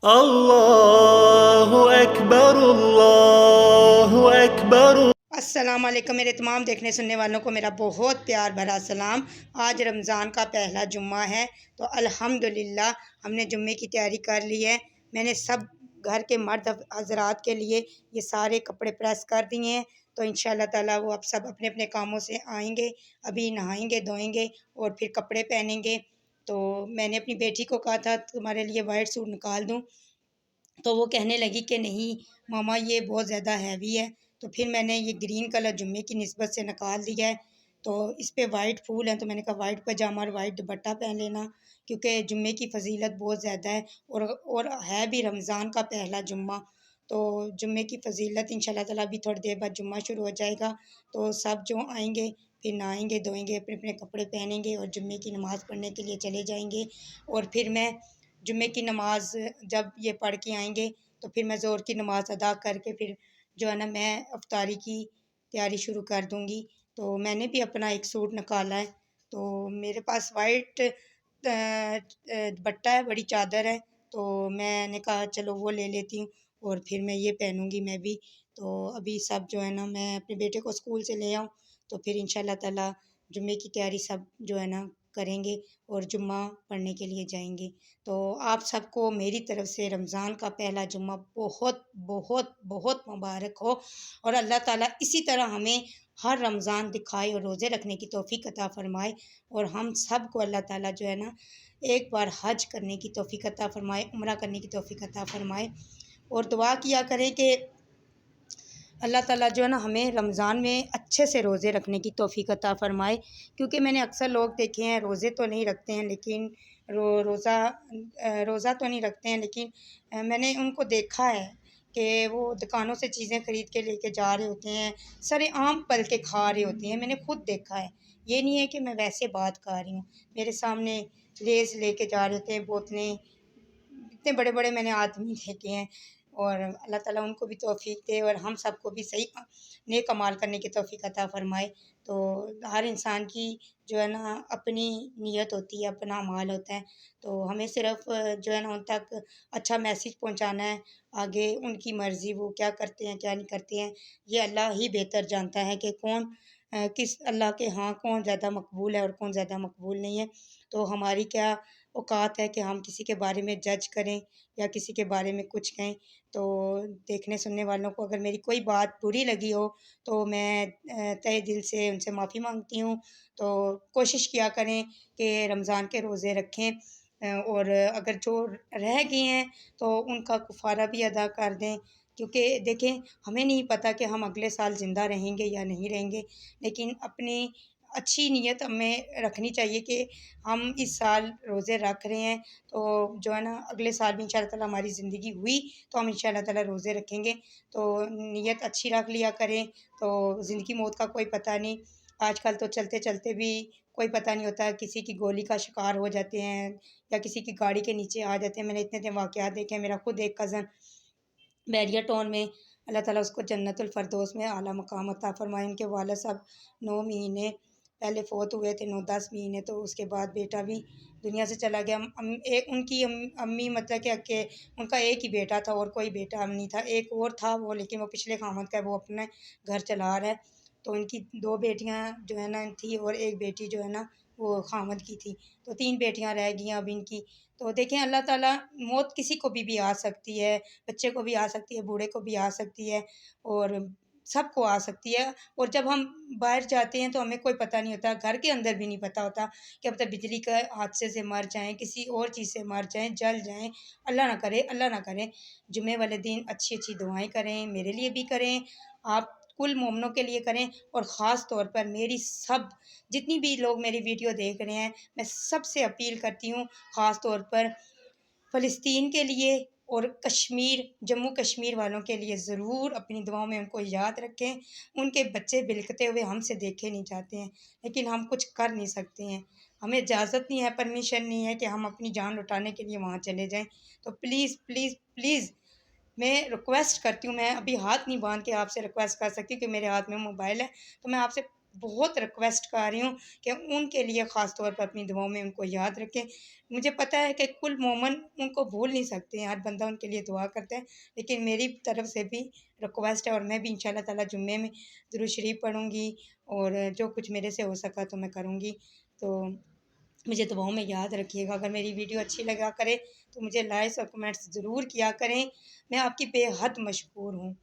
اللہ اکبر اللہ اکبر۔ السلام علیکم میرے تمام دیکھنے سننے والوں کو میرا بہت پیار بھرا سلام۔ آج رمضان کا پہلا جمعہ ہے تو الحمدللہ ہم نے جمعے کی تیاری کر لی ہے۔ میں نے سب گھر کے مرد حضرات کے لیے یہ سارے کپڑے پریس کر دیے ہیں، تو انشاءاللہ تعالیٰ وہ اب سب اپنے اپنے کاموں سے آئیں گے، ابھی نہائیں گے دھوئیں گے اور پھر کپڑے پہنیں گے۔ تو میں نے اپنی بیٹی کو کہا تھا تمہارے لیے وائٹ سوٹ نکال دوں، تو وہ کہنے لگی کہ نہیں ماما یہ بہت زیادہ ہیوی ہے، تو پھر میں نے یہ گرین کلر جمعے کی نسبت سے نکال دیا ہے۔ تو اس پہ وائٹ پھول ہیں، تو میں نے کہا وائٹ پاجامہ اور وائٹ دوپٹہ پہن لینا، کیونکہ جمعے کی فضیلت بہت زیادہ ہے اور ہے بھی رمضان کا پہلا جمعہ۔ تو جمعے کی فضیلت انشاءاللہ تعالیٰ بھی تھوڑی دیر بعد جمعہ شروع ہو جائے گا، تو سب جو آئیں گے پھر نہائیں گے دھوئیں گے، اپنے اپنے کپڑے پہنیں گے اور جمعے کی نماز پڑھنے کے لیے چلے جائیں گے۔ اور پھر میں جمعے کی نماز جب یہ پڑھ کے آئیں گے تو پھر میں ظہر کی نماز ادا کر کے پھر جو ہے نا میں افطاری کی تیاری شروع کر دوں گی۔ تو میں نے بھی اپنا ایک سوٹ نکالا ہے، تو میرے پاس وائٹ دوپٹہ ہے، بڑی چادر ہے، تو میں نے کہا چلو وہ لے لیتی ہوں اور پھر میں یہ پہنوں گی میں بھی۔ تو ابھی سب جو ہے نا میں اپنے بیٹے کو اسکول سے لے آؤں تو پھر انشاءاللہ تعالیٰ جمعے کی تیاری سب جو ہے نا کریں گے اور جمعہ پڑھنے کے لیے جائیں گے۔ تو آپ سب کو میری طرف سے رمضان کا پہلا جمعہ بہت بہت بہت مبارک ہو، اور اللہ تعالیٰ اسی طرح ہمیں ہر رمضان دکھائے اور روزے رکھنے کی توفیق عطا فرمائے، اور ہم سب کو اللہ تعالیٰ جو ہے نا ایک بار حج کرنے کی توفیق عطا فرمائے، عمرہ کرنے کی توفیق عطا فرمائے۔ اور دعا کیا کریں کہ اللہ تعالیٰ جو ہے نا ہمیں رمضان میں اچھے سے روزے رکھنے کی توفیق عطا فرمائے، کیونکہ میں نے اکثر لوگ دیکھے ہیں روزے تو نہیں رکھتے ہیں لیکن روزہ تو نہیں رکھتے ہیں لیکن میں نے ان کو دیکھا ہے کہ وہ دکانوں سے چیزیں خرید کے لے کے جا رہے ہوتے ہیں، سرے عام پل کے کھا رہے ہوتے ہیں۔ میں نے خود دیکھا ہے، یہ نہیں ہے کہ میں ویسے بات کر رہی ہوں، میرے سامنے لیز لے کے جا رہے ہوتے ہیں، بوتلیں، اتنے بڑے بڑے میں نے آدمی دیکھے ہیں۔ اور اللہ تعالیٰ ان کو بھی توفیق دے اور ہم سب کو بھی صحیح نیک اعمال کرنے کی توفیق عطا فرمائے۔ تو ہر انسان کی جو ہے نا اپنی نیت ہوتی ہے، اپنا اعمال ہوتا ہے، تو ہمیں صرف جو ہے نا ان تک اچھا میسیج پہنچانا ہے، آگے ان کی مرضی، وہ کیا کرتے ہیں کیا نہیں کرتے ہیں یہ اللہ ہی بہتر جانتا ہے کہ کون کس اللہ کے ہاں کون زیادہ مقبول ہے اور کون زیادہ مقبول نہیں ہے۔ تو ہماری کیا اوقات ہے کہ ہم کسی کے بارے میں جج کریں یا کسی کے بارے میں کچھ کہیں۔ تو دیکھنے سننے والوں کو اگر میری کوئی بات بری لگی ہو تو میں تہہ دل سے ان سے معافی مانگتی ہوں۔ تو کوشش کیا کریں کہ رمضان کے روزے رکھیں، اور اگر جو رہ گئے ہیں تو ان کا کفارہ بھی ادا کر دیں، کیونکہ دیکھیں ہمیں نہیں پتہ کہ ہم اگلے سال زندہ رہیں گے یا نہیں رہیں گے، لیکن اپنی اچھی نیت ہمیں رکھنی چاہیے کہ ہم اس سال روزے رکھ رہے ہیں، تو جو ہے نا اگلے سال بھی انشاءاللہ تعالیٰ ہماری زندگی ہوئی تو ہم انشاءاللہ تعالیٰ روزے رکھیں گے۔ تو نیت اچھی رکھ لیا کریں، تو زندگی موت کا کوئی پتہ نہیں، آج کل تو چلتے چلتے بھی کوئی پتہ نہیں ہوتا، کسی کی گولی کا شکار ہو جاتے ہیں یا کسی کی گاڑی کے نیچے آ جاتے ہیں۔ میں نے اتنے واقعات دیکھے ہیں، میرا خود ایک کزن بیریا ٹاؤن میں، اللہ تعالیٰ اس کو جنت الفردوس میں اعلیٰ مقام عطا فرمائے، ان کے والد صاحب 9 مہینے پہلے فوت ہوئے تھے، 9-10 مہینے، تو اس کے بعد بیٹا بھی دنیا سے چلا گیا۔ ان کی امی مطلب کہ ان کا ایک ہی بیٹا تھا اور کوئی بیٹا نہیں تھا، ایک اور تھا وہ لیکن وہ پچھلے خامد کا ہے، وہ اپنے گھر چلا رہا ہے۔ تو ان کی 2 بیٹیاں جو ہے نا تھی اور ایک بیٹی جو ہے نا وہ خامد کی تھی، تو 3 بیٹیاں رہ گئیں اب ان کی۔ تو دیکھیں اللہ تعالیٰ موت کسی کو بھی آ سکتی ہے، بچے کو بھی آ سکتی ہے، بوڑھے کو بھی آ سکتی ہے، اور سب کو آ سکتی ہے۔ اور جب ہم باہر جاتے ہیں تو ہمیں کوئی پتہ نہیں ہوتا، گھر کے اندر بھی نہیں پتہ ہوتا کہ اب تک بجلی کے حادثے سے مر جائیں، کسی اور چیز سے مر جائیں، جل جائیں، اللہ نہ کرے اللہ نہ کرے۔ جمعے والے دن اچھی اچھی دعائیں کریں، میرے لیے بھی کریں، آپ کل مومنوں کے لیے کریں، اور خاص طور پر میری سب جتنی بھی لوگ میری ویڈیو دیکھ رہے ہیں میں سب سے اپیل کرتی ہوں، خاص طور پر فلسطین کے لیے اور کشمیر جموں کشمیر والوں کے لیے ضرور اپنی دعاؤں میں ان کو یاد رکھیں۔ ان کے بچے بلکتے ہوئے ہم سے دیکھے نہیں جاتے ہیں، لیکن ہم کچھ کر نہیں سکتے ہیں، ہمیں اجازت نہیں ہے، پرمیشن نہیں ہے کہ ہم اپنی جان لٹانے کے لیے وہاں چلے جائیں۔ تو پلیز پلیز پلیز میں ریکویسٹ کرتی ہوں، میں ابھی ہاتھ نہیں باندھ کے آپ سے ریکویسٹ کر سکتی کہ میرے ہاتھ میں موبائل ہے، تو میں آپ سے بہت ریکویسٹ کر رہی ہوں کہ ان کے لیے خاص طور پر اپنی دعاؤں میں ان کو یاد رکھیں۔ مجھے پتہ ہے کہ کل مومن ان کو بھول نہیں سکتے ہیں، ہر بندہ ان کے لیے دعا کرتا ہے، لیکن میری طرف سے بھی ریکویسٹ ہے، اور میں بھی انشاءاللہ تعالیٰ جمعے میں درود شریف پڑھوں گی، اور جو کچھ میرے سے ہو سکا تو میں کروں گی۔ تو مجھے دعاؤں میں یاد رکھیے گا۔ اگر میری ویڈیو اچھی لگا کرے تو مجھے لائکس اور کمنٹس ضرور کیا کریں۔ میں آپ کی بے حد مشکور ہوں۔